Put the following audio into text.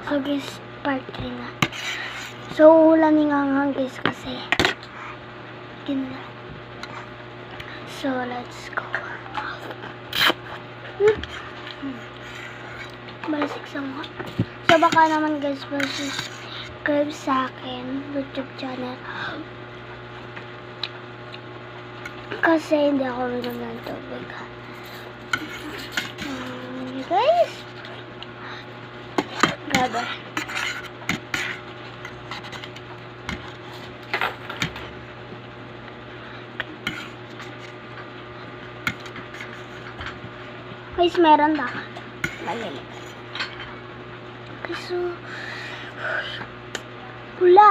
So guys, part 3 na. So ulaning hanghang guys kasi gina. So let's go. Basic sa mga. So baka naman guys subscribe sa akin YouTube channel. Kasi hindi ako minom ng tubig. Guys. Grabe. Guys, meron na. Malili. So, pula.